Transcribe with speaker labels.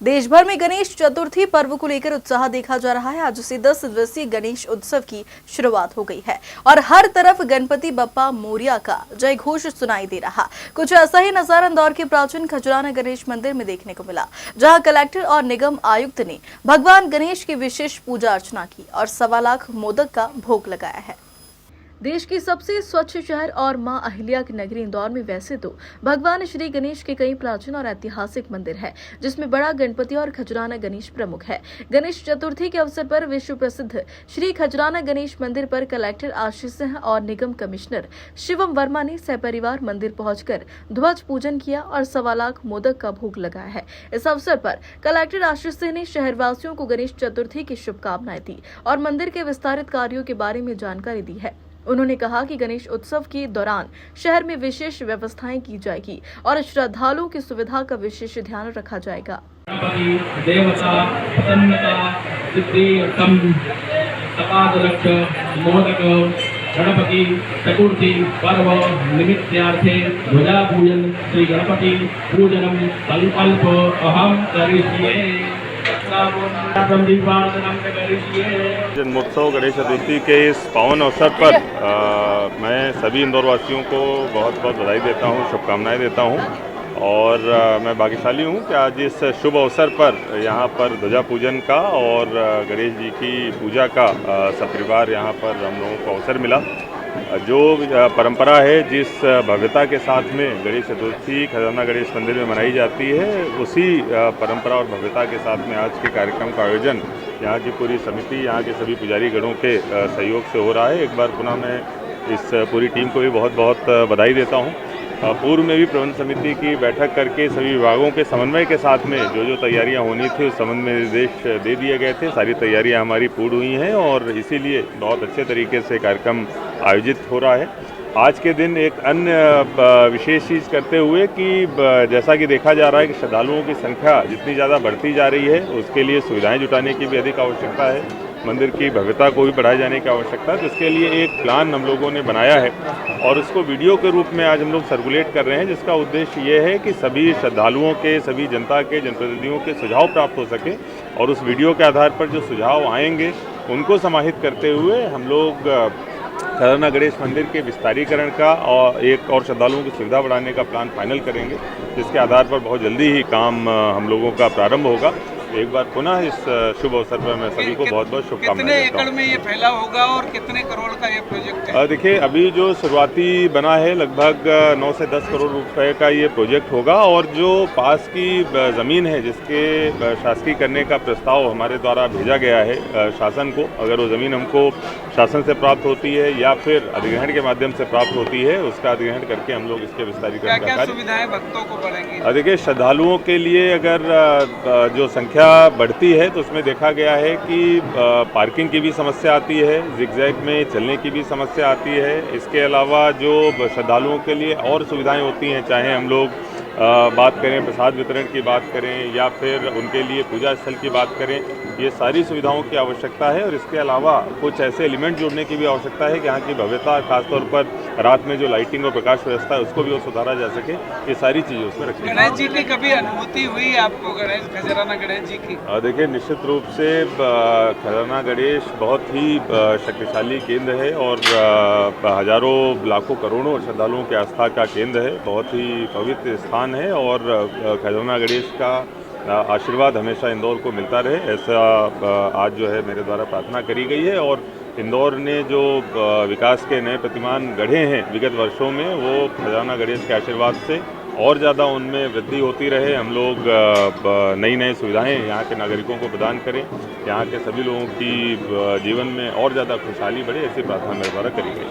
Speaker 1: देश भर में गणेश चतुर्थी पर्व को लेकर उत्साह देखा जा रहा है। आज से 10 दिवसीय गणेश उत्सव की शुरुआत हो गई है और हर तरफ गणपति बप्पा मोरिया का जय घोष सुनाई दे रहा। कुछ ऐसा ही नजारा इंदौर के प्राचीन खजराना गणेश मंदिर में देखने को मिला, जहां कलेक्टर और निगम आयुक्त ने भगवान गणेश की विशेष पूजा अर्चना की और 1.25 लाख मोदक का भोग लगाया है। देश की सबसे स्वच्छ शहर और मां अहिल्या की नगरी इंदौर में वैसे तो भगवान श्री गणेश के कई प्राचीन और ऐतिहासिक मंदिर है, जिसमें बड़ा गणपति और खजराना गणेश प्रमुख है। गणेश चतुर्थी के अवसर पर विश्व प्रसिद्ध श्री खजराना गणेश मंदिर पर कलेक्टर आशीष सिंह और निगम कमिश्नर शिवम वर्मा ने सपरिवार मंदिर पहुंचकर ध्वज पूजन किया और 1.25 लाख मोदक का भोग लगाया है। इस अवसर पर कलेक्टर आशीष सिंह ने शहरवासियों को गणेश चतुर्थी की शुभकामनाएं दी और मंदिर के विस्तारित कार्यों के बारे में जानकारी दी है। उन्होंने कहा कि गणेश उत्सव के दौरान शहर में विशेष व्यवस्थाएं की जाएगी और श्रद्धालुओं की सुविधा का विशेष ध्यान रखा जाएगा।
Speaker 2: देवता प्रसन्नता सिद्धि मोदक गणपति चतुर्थी पर्व निमित्तार्थे ध्वजा पूजन श्री गणपति पूजनम संकल्प अहम करिष्ये।
Speaker 3: जन्मोत्सव गणेश चतुर्थी के इस पावन अवसर पर मैं सभी इंदौर वासियों को बहुत बहुत बधाई देता हूँ, शुभकामनाएं देता हूँ और मैं भाग्यशाली हूँ कि आज इस शुभ अवसर पर यहाँ पर ध्वजा पूजन का और गणेश जी की पूजा का सपरिवार यहाँ पर हम लोगों को अवसर मिला। जो परंपरा है, जिस भव्यता के साथ में गणेश चतुर्थी खजराना गणेश मंदिर में मनाई जाती है, उसी परंपरा और भव्यता के साथ में आज के कार्यक्रम का आयोजन यहाँ की पूरी समिति, यहाँ के सभी पुजारी गणों के सहयोग से हो रहा है। एक बार पुनः मैं इस पूरी टीम को भी बहुत बहुत बधाई देता हूँ। पूर्व में भी प्रबंध समिति की बैठक करके सभी विभागों के समन्वय के साथ में जो तैयारियां होनी थी उस संबंध में निर्देश दे दिए गए थे। सारी तैयारियां हमारी पूर्ण हुई हैं और इसीलिए बहुत अच्छे तरीके से कार्यक्रम आयोजित हो रहा है। आज के दिन एक अन्य विशेष चीज़ करते हुए कि जैसा कि देखा जा रहा है कि श्रद्धालुओं की संख्या जितनी ज़्यादा बढ़ती जा रही है, उसके लिए सुविधाएं जुटाने की भी अधिक आवश्यकता है, मंदिर की भव्यता को भी बढ़ाए जाने की आवश्यकता है। तो इसके लिए एक प्लान हम लोगों ने बनाया है और उसको वीडियो के रूप में आज हम लोग सर्कुलेट कर रहे हैं, जिसका उद्देश्य ये है कि सभी श्रद्धालुओं के, सभी जनता के, जनप्रतिनिधियों के सुझाव प्राप्त हो सके और उस वीडियो के आधार पर जो सुझाव आएंगे उनको समाहित करते हुए हम लोग खजराना गणेश मंदिर के विस्तारीकरण का और एक और श्रद्धालुओं की सुविधा बढ़ाने का प्लान फाइनल करेंगे, जिसके आधार पर बहुत जल्दी ही काम हम लोगों का प्रारंभ होगा। एक बार पुनः इस शुभ अवसर पर मैं सभी को बहुत बहुत शुभकामनाएं देता हूं।
Speaker 4: कितने एकड़ में ये फैला होगा और कितने करोड़ का ये प्रोजेक्ट है?
Speaker 3: देखिए, अभी जो शुरुआती बना है लगभग 9 से 10 करोड़ रुपए का ये प्रोजेक्ट होगा और जो पास की ज़मीन है जिसके शासकीय करने का प्रस्ताव हमारे द्वारा भेजा गया है शासन को, अगर वो ज़मीन हमको शासन से प्राप्त होती है या फिर अधिग्रहण के माध्यम से प्राप्त होती है, उसका अधिग्रहण करके हम लोग इसके विस्तारीकरण का कार्य।
Speaker 4: सुविधाएं भक्तों को बढ़ेंगी?
Speaker 3: देखिए, श्रद्धालुओं के लिए अगर जो संख्या बढ़ती है तो उसमें देखा गया है कि पार्किंग की भी समस्या आती है, जिगजैग में चलने की भी समस्या आती है। इसके अलावा जो श्रद्धालुओं के लिए और सुविधाएं होती हैं, चाहे हम लोग बात करें प्रसाद वितरण की बात करें या फिर उनके लिए पूजा स्थल की बात करें, ये सारी सुविधाओं की आवश्यकता है और इसके अलावा कुछ ऐसे एलिमेंट जोड़ने की भी आवश्यकता है कि यहाँ की भव्यता, खासतौर पर रात में जो लाइटिंग और प्रकाश व्यवस्था है उसको भी वो सुधारा जा सके। ये सारी चीज़ें उसमें रखी।
Speaker 4: गणेश जी की कभी अनुभूति हुई आपको खजराना गणेश जी की?
Speaker 3: देखिए, निश्चित रूप से खजराना गणेश बहुत ही शक्तिशाली केंद्र है और हजारों लाखों करोड़ों श्रद्धालुओं की आस्था का केंद्र है, बहुत ही पवित्र स्थान है और खजराना गणेश का आशीर्वाद हमेशा इंदौर को मिलता रहे, ऐसा आज जो है मेरे द्वारा प्रार्थना करी गई है। और इंदौर ने जो विकास के नए प्रतिमान गढ़े हैं विगत वर्षों में, वो खजराना गणेश के आशीर्वाद से और ज़्यादा उनमें वृद्धि होती रहे। हम लोग नई नई सुविधाएं यहाँ के नागरिकों को प्रदान करें, यहाँ के सभी लोगों की जीवन में और ज़्यादा खुशहाली बढ़े, ऐसी प्रार्थना मेरे द्वारा करी गई।